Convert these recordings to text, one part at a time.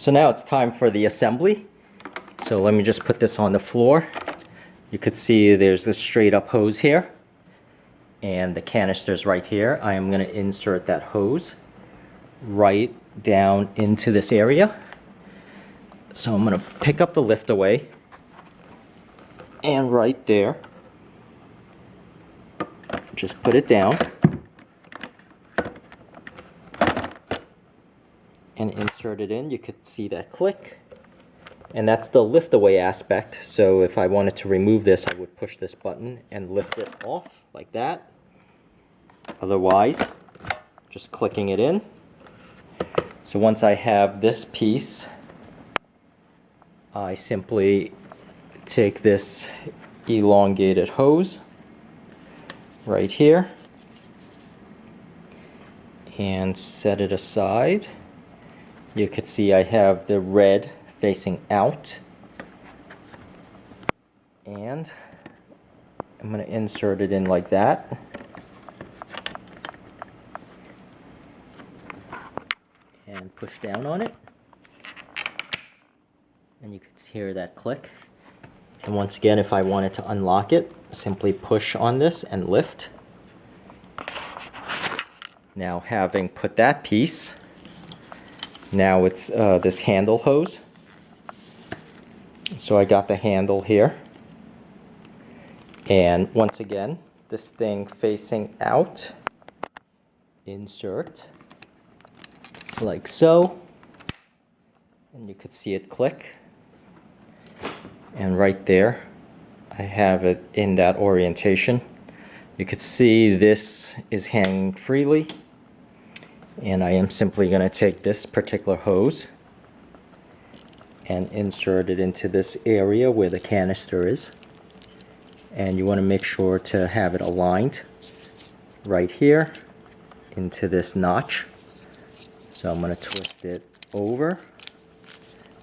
So now it's time for the assembly. So let me just put this on the floor. You could see there's this straight up hose here, and the canister's right here. I am going to insert that hose right down into this area. So I'm going to pick up the lift away, and right there, just put it down and insert it in. You could see that click, and that's the lift away aspect. So if I wanted to remove this, I would push this button and lift it off like that. Otherwise, just clicking it in. So once I have this piece, I simply take this elongated hose right here and set it aside. You can see I have the red facing out, and I'm going to insert it in like that. And push down on it, and you can hear that click. And once again, if I wanted to unlock it, simply push on this and lift. Now, having put that piece, now it's this handle hose. So I got the handle here, and once again, this thing facing out, insert like so, and you could see it click, and right there I have it in that orientation. You could see this is hanging freely, and I am simply going to take this particular hose and insert it into this area where the canister is, and you want to make sure to have it aligned right here into this notch. So I'm going to twist it over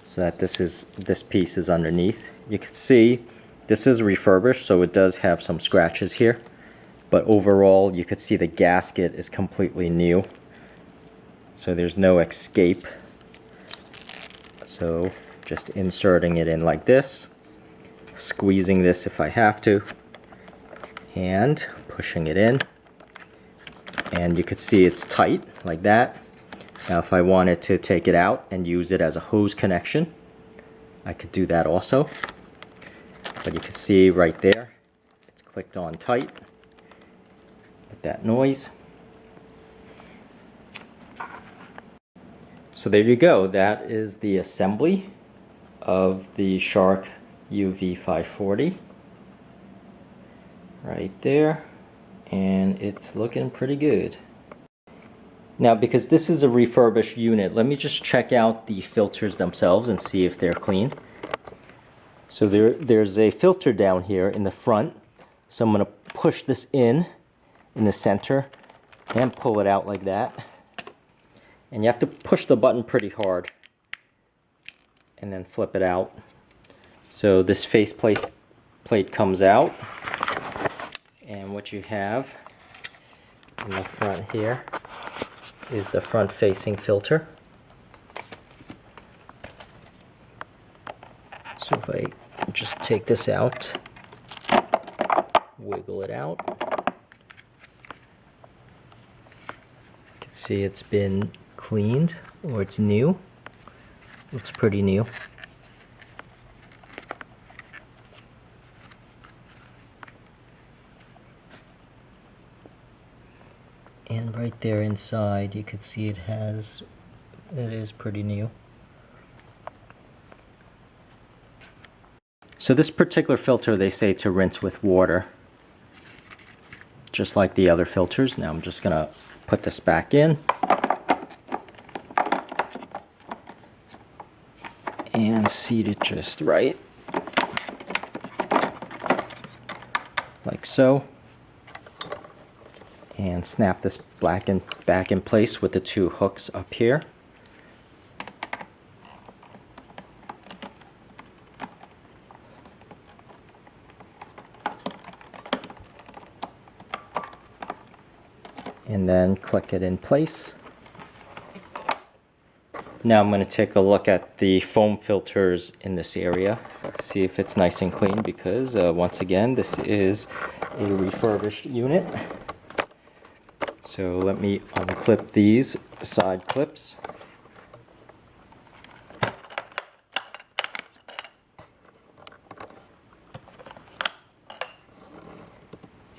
so that this piece is underneath. You can see this is refurbished, so it does have some scratches here, but overall you could see the gasket is completely new, so there's no escape. So just inserting it in like this, squeezing this if I have to, and pushing it in, and you could see it's tight like that. Now if I wanted to take it out and use it as a hose connection, I could do that also. But you can see right there, it's clicked on tight with that noise. So there you go. That is the assembly of the Shark UV540 right there, and it's looking pretty good. Now, because this is a refurbished unit, let me just check out the filters themselves and see if they're clean. So there's a filter down here in the front. So I'm going to push this in the center and pull it out like that. And you have to push the button pretty hard and then flip it out. So this plate comes out, and what you have in the front here is the front facing filter. So if I just take this out, wiggle it out, you can see it's been cleaned, or it's new. Looks pretty new. And right there inside, you can see it is pretty new. So this particular filter, they say to rinse with water, just like the other filters. Now I'm just gonna put this back in and seat it just right, like so. And snap this back in place with the two hooks up here. And then click it in place. Now I'm going to take a look at the foam filters in this area, see if it's nice and clean, because once again this is a refurbished unit. So let me unclip these side clips.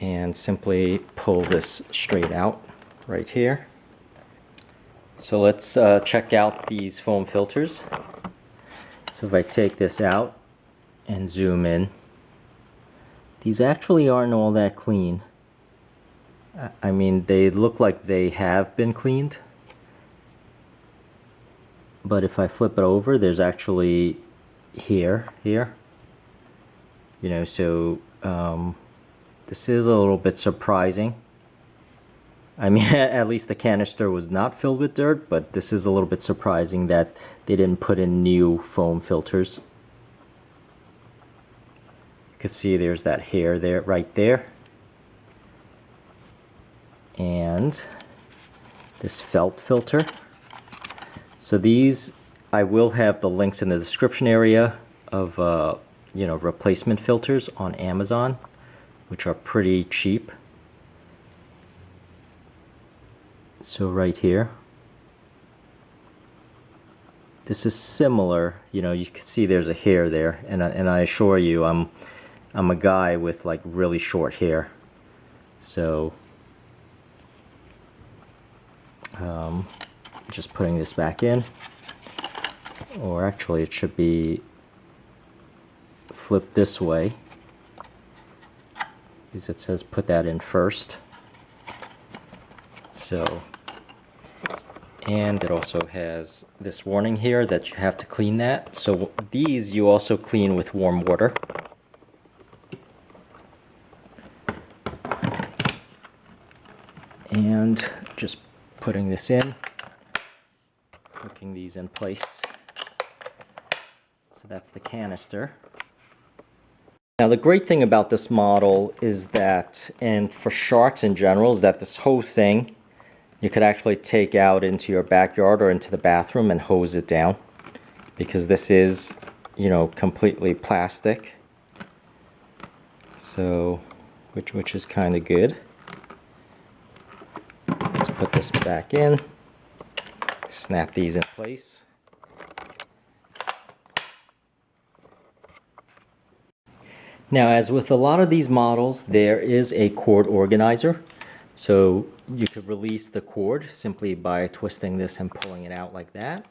And simply pull this straight out right here. So let's check out these foam filters. So if I take this out and zoom in, these actually aren't all that clean. I mean, they look like they have been cleaned, but if I flip it over, there's actually here, you know, so this is a little bit surprising. I mean, at least the canister was not filled with dirt, but this is a little bit surprising that they didn't put in new foam filters. You can see there's that hair there, right there. And this felt filter. So these, I will have the links in the description area of, you know, replacement filters on Amazon, which are pretty cheap. So right here, this is similar. You know, you can see there's a hair there, and I assure you, I'm a guy with like really short hair, so just putting this back in, or actually it should be flipped this way, because it says put that in first. So, and it also has this warning here that you have to clean that. So these you also clean with warm water. And just putting this in, hooking these in place. So that's the canister. Now the great thing about this model is that, and for sharks in general, is that this whole thing you could actually take out into your backyard or into the bathroom and hose it down, because this is, you know, completely plastic. So, which is kind of good. Let's put this back in, snap these in place. Now, as with a lot of these models, there is a cord organizer. So you could release the cord simply by twisting this and pulling it out like that.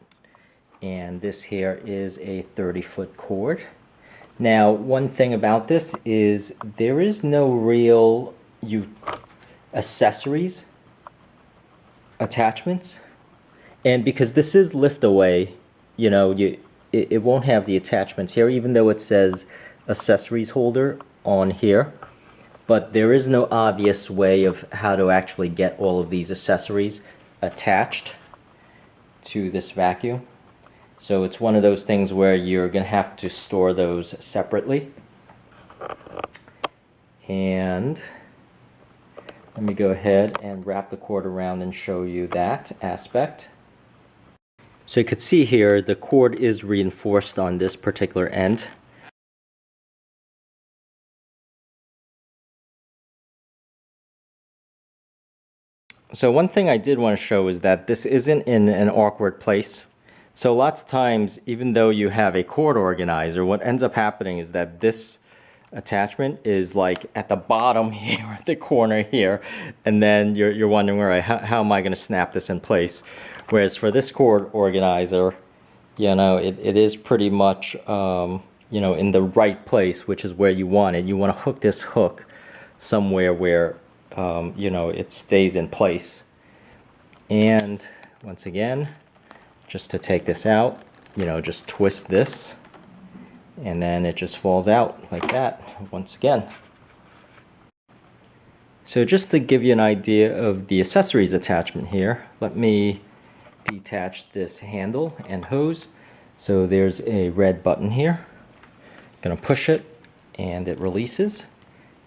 And this here is a 30-foot cord. Now, one thing about this is there is no real accessories attachments, and because this is lift away, you know, it won't have the attachments here, even though it says accessories holder on here. But there is no obvious way of how to actually get all of these accessories attached to this vacuum. So it's one of those things where you're going to have to store those separately. And let me go ahead and wrap the cord around and show you that aspect. So you could see here the cord is reinforced on this particular end. So one thing I did want to show is that this isn't in an awkward place. So lots of times, even though you have a cord organizer, what ends up happening is that this attachment is like at the bottom here, at the corner here, and then you're wondering, all right, how am I going to snap this in place? Whereas for this cord organizer, you know, it is pretty much, you know, in the right place, which is where you want it. You want to hook this hook somewhere where you know, it stays in place. And once again, just to take this out, you know, just twist this, and then it just falls out like that once again. So just to give you an idea of the accessories attachment here, let me detach this handle and hose. So there's a red button here. I'm gonna push it and it releases.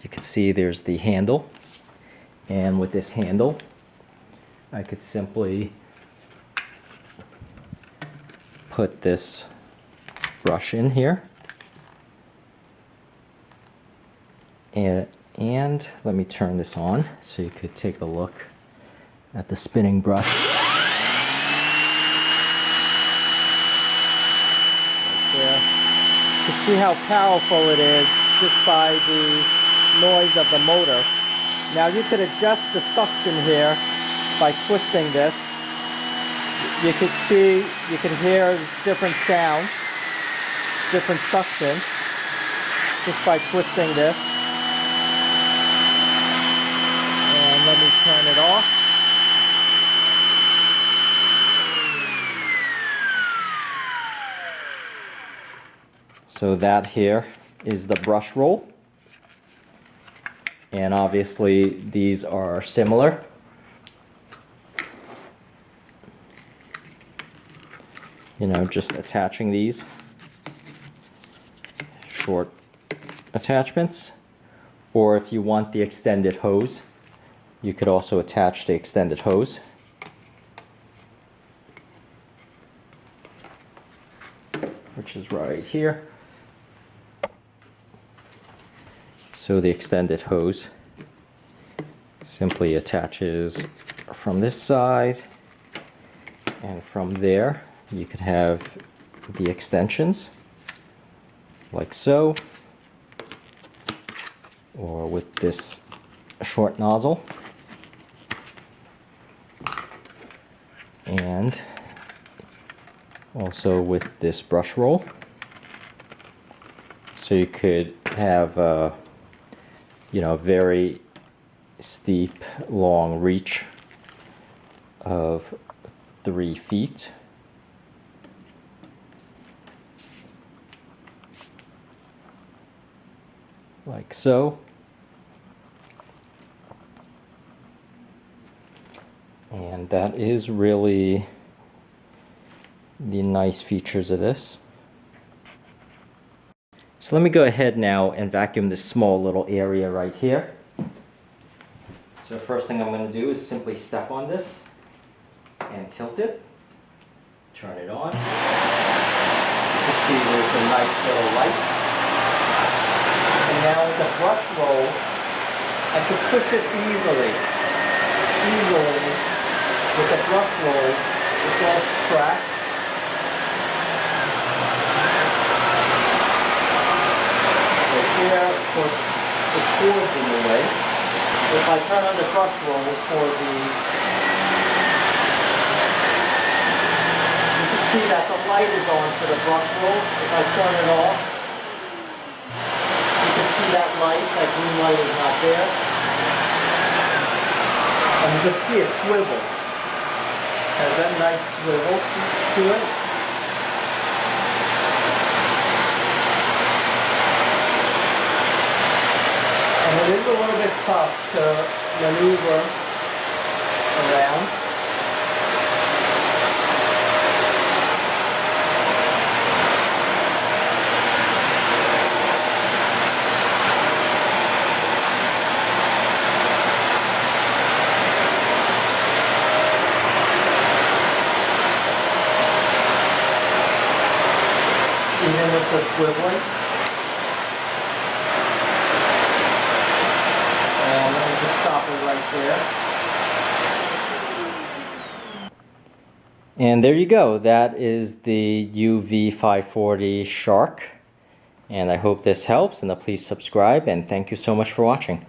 You can see there's the handle. And with this handle, I could simply put this brush in here. And let me turn this on so you could take a look at the spinning brush. Right there. You can see how powerful it is just by the noise of the motor. Now you could adjust the suction here by twisting this. You can see, you can hear different sounds, different suction, just by twisting this. And let me turn it off. So that here is the brush roll. And obviously these are similar. You know, just attaching these short attachments. Or if you want the extended hose, you could also attach the extended hose. Which is right here. So the extended hose simply attaches from this side, and from there you could have the extensions like so, or with this short nozzle, and also with this brush roll. So you could have you know, very steep, long reach of 3 feet. Like so. And that is really the nice features of this. So let me go ahead now and vacuum this small little area right here. So first thing I'm going to do is simply step on this and tilt it. Turn it on. You can see there's the nice little lights. And now with the brush roll, I can push it easily. With the brush roll, it does track. Here, of course, the cord's in the way. If I turn on the brush roll for the... You can see that the light is on for the brush roll. If I turn it off, you can see that light, that green light is not there. And you can see it swivels. Has that nice swivel to it. It is a little bit tough to maneuver around. Even with the swiveling. Stop it right there. And there you go. That is the UV540 Shark. And I hope this helps, and please subscribe, and thank you so much for watching.